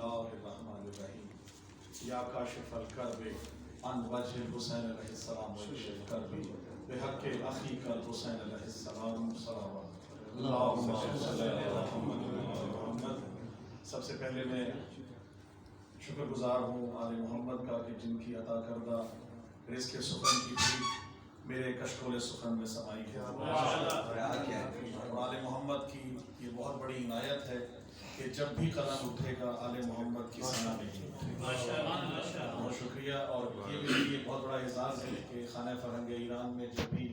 الله الرحمن الرحيم يا كاشف الكرب عن وجه الحسين عليه السلام وجه الكرب بحق أخيك الحسين عليه السلام صلوات اللهم صل على محمد. سب سے پہلے میں شکر گزار ہوں آل محمد کا کہ جن کی عطا کردہ رزق سخن کی بھی میرے کشکول سخن میں سمائی ہے. اور آل محمد کی یہ بہت بڑی عنایت ہے کہ جب بھی قلم اٹھے گا آل محمد کی ثنا نہیں اٹھے گا. بہت شکریہ. اور یہ میرے لیے بہت بڑا اعزاز ہے کہ خانہ فرہنگ ایران میں جب بھی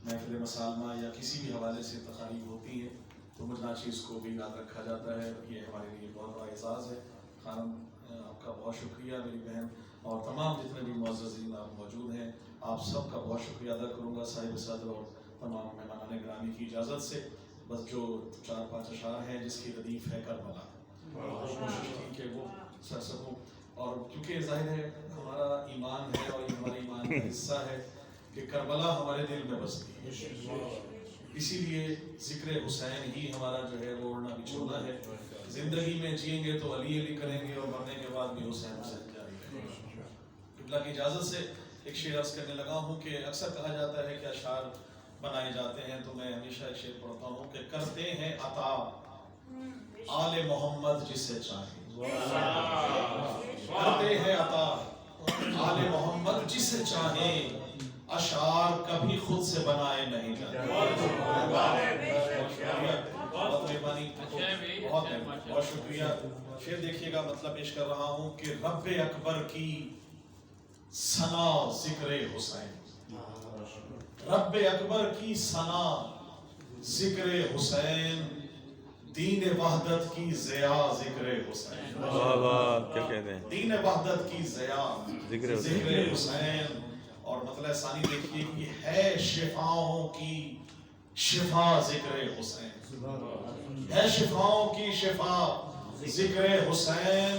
محفل مسالمہ یا کسی بھی حوالے سے تقاریب ہوتی ہے تو مجھ ناچیز کو بھی یاد رکھا جاتا ہے. یہ ہمارے لیے بہت بڑا اعزاز ہے. خانم آپ کا بہت شکریہ میری بہن اور تمام جتنے بھی معززین آپ موجود ہیں آپ سب کا بہت شکریہ ادا کروں گا صاحب صدر اور تمام مہمان گرامی کی اجازت سے. بس جو 4-5 اشعار ہیں جس کی ردیف ہے کربلا کوشش کی کہ وہ سر سکوں. اور کیونکہ ظاہر ہے ہمارا ایمان ہے اور یہ ہمارے ایمان کا حصہ ہے کہ کربلا ہمارے دل میں بستی ہے. اسی لیے ذکر حسین ہی ہمارا جو ہے وہ اڑنا بچھونا ہے. زندگی میں جئیں گے تو علی علی کریں گے اور مرنے کے بعد بھی حسین حسین جاری رہیں گے. قبلہ کی اجازت سے ایک شعر عرض کرنے لگا ہوں کہ اکثر کہا جاتا ہے کہ اشعار بنائے جاتے ہیں تو میں ہمیشہ ایک شعر پڑھتا ہوں کہ کرتے ہیں عطا آل محمد جسے چاہے. کرتے ہیں عطا آل محمد جسے چاہے اشعار کبھی خود سے بنائے نہیں جاتے. بہت مہربانی بہت شکریہ. شعر دیکھیے گا مطلب پیش کر رہا ہوں کہ رب اکبر کی ثنا ذکر حسین. رب اکبر کی ثنا ذکر حسین دین وحدت کی ضیا ذکر حسین. کیا کہتے ہیں دین وحدت کی ضیا ذکر حسین. اور مطلب ثانی دیکھیے کہ ہے شفاؤں کی شفا ذکر حسین. ہے شفاؤں کی شفا ذکر حسین.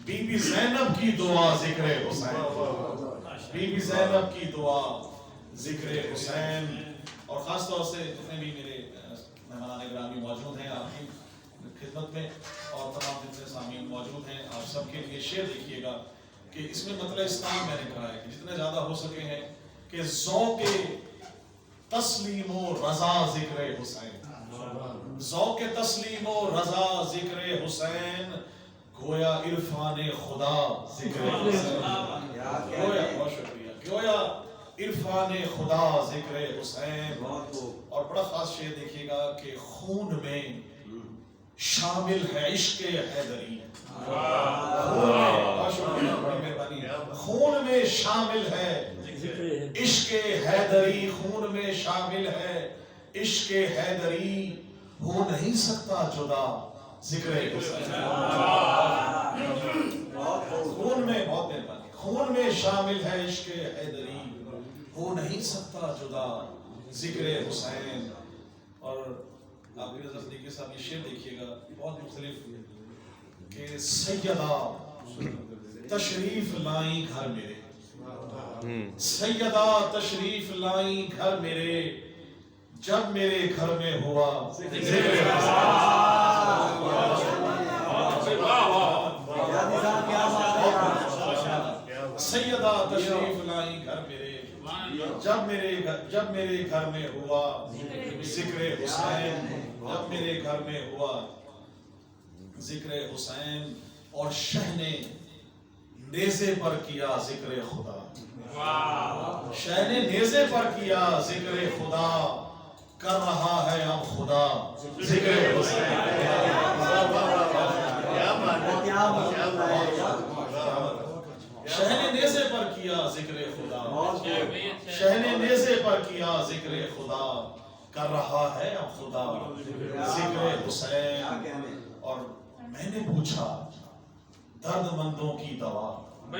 بی بی زینب کی دعا ذکر حسین. بی بی زینب کی دعا ذکر حسین. اور خاص طور سے جتنے بھی میرے مہمان گرامی موجود ہیں آپ کی خدمت میں اور تمام جتنے سامعین موجود ہیں آپ سب کے لیے شعر دیکھیے گا کہ اس میں مطلب اسلام میں نے کہا ہے کہ جتنے زیادہ ہو سکے ہیں کہ ذوق تسلیم و رضا ذکر حسین. ذوق تسلیم و رضا ذکر حسین گویا عرفان خدا ذکر حسین. گویا بہت شکریہ گویا عرفان خدا ذکر حسین. اور بڑا خاص شعر دیکھیے گا کہ خون میں شامل ہے عشق حیدری. خون میں شامل ہے عشق حیدری. خون میں شامل ہے عشق حیدری. ہو نہیں سکتا جدا ذکر حسین. خون میں بہت مہربانی خون میں شامل ہے عشق حیدری. ہو نہیں سکتا جدا ذکر حسین. اور آپ کی نظر صدیقی صاحب یہ شعر دیکھیے گا بہت مختلف کہ سیدہ تشریف لائیں گھر میرے. سیدہ تشریف لائیں گھر میرے جب میرے گھر میں ہوا ذکر سیدہ تشریف لائیں گھر میرے جب میرے گھر میں ہوا ذکر حسین. جب میرے گھر میں ہوا ذکر حسین. اور شہ نے نیزے پر کیا ذکر خدا. شہ نے نیزے پر کیا ذکر خدا. کر رہا ہے اب خدا ذکر حسین. شہ نے نیزے پر کیا ذکر خدا. شہ نے نیزے پر کیا ذکر خدا. کر رہا ہے اب خدا ذکر حسین. اور میں نے پوچھا درد مندوں کی دوا. میں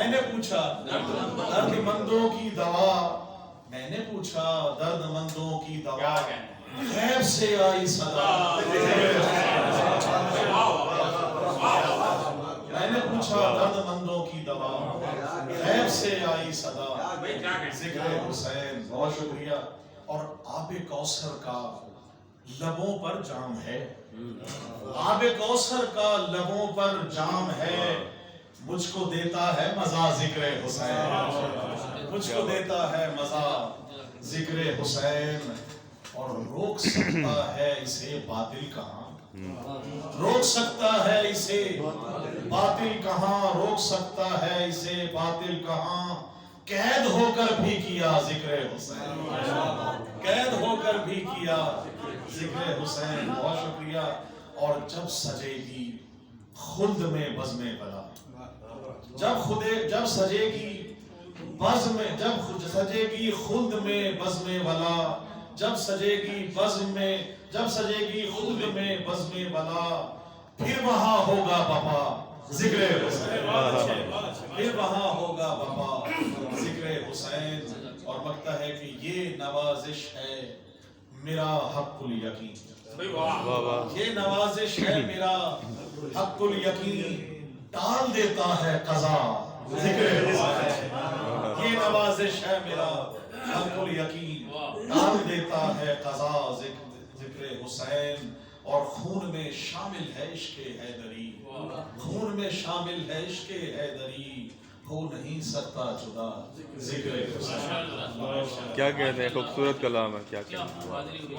نے پوچھا درد مندوں کی دوا. میں نے پوچھا درد مندوں کی دوا. غیب سے آئی صدا. میں نے پوچھا درد مندوں کی دوا. غیب سے آئی صدا ذکر حسین. بہت شکریہ. اور آب کوثر کا لبوں پر جام ہے. آب کوثر کا لبوں پر جام ہے، مجھ کو دیتا ہے مزہ ذکر حسین، مجھ کو دیتا ہے مزہ ذکر حسین، اور روک سکتا ہے اسے باطل کہاں، روک سکتا ہے اسے باطل کہاں، روک سکتا ہے اسے باطل کہاں، قید ہو کر بھی کیا ذکر حسین، قید ہو کر بھی کیا ذکر حسین۔ بہت شکریہ۔ اور جب سجے گی خلد میں بزم بلا، جب سجے گی بزم، جب سجے گی خلد میں بزم ولا، جب سجے گی خلد میں بزم ولا، پھر وہاں ہوگا بپا ذکر حسین، پھر وہاں ہوگا بپا ذکر حسین۔ اور لگتا ہے کہ یہ نوازش ہے میرا حق الیقین، یہ نوازش ہے میرا حق الیقین، ٹال دیتا ہے قضا ذکر حسین، یہ نوازش ہے میرا حق الیقین، ٹال دیتا ہے قضا ذکر حسین۔ اور خون میں شامل ہے عشق حیدری، خون میں شامل ہے عشق حیدری، ہو نہیں سکتا جدا ذکر حسین۔ کیا کہتے ہیں، خوبصورت کلام ہے، کیا کہتے ہیں۔